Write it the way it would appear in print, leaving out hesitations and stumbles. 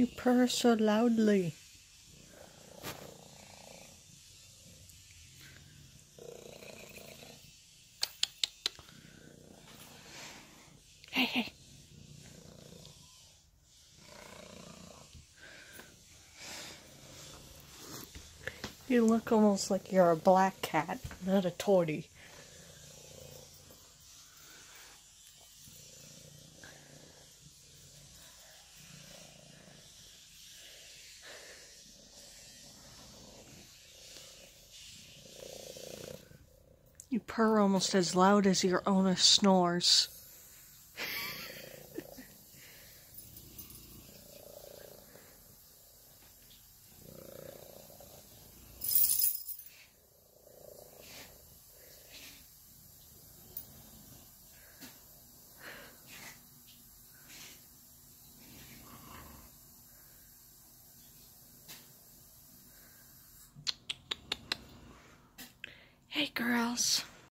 You purr so loudly. Hey, hey. You look almost like you're a black cat, not a tortie. You purr almost as loud as your owner snores. Hey, girls.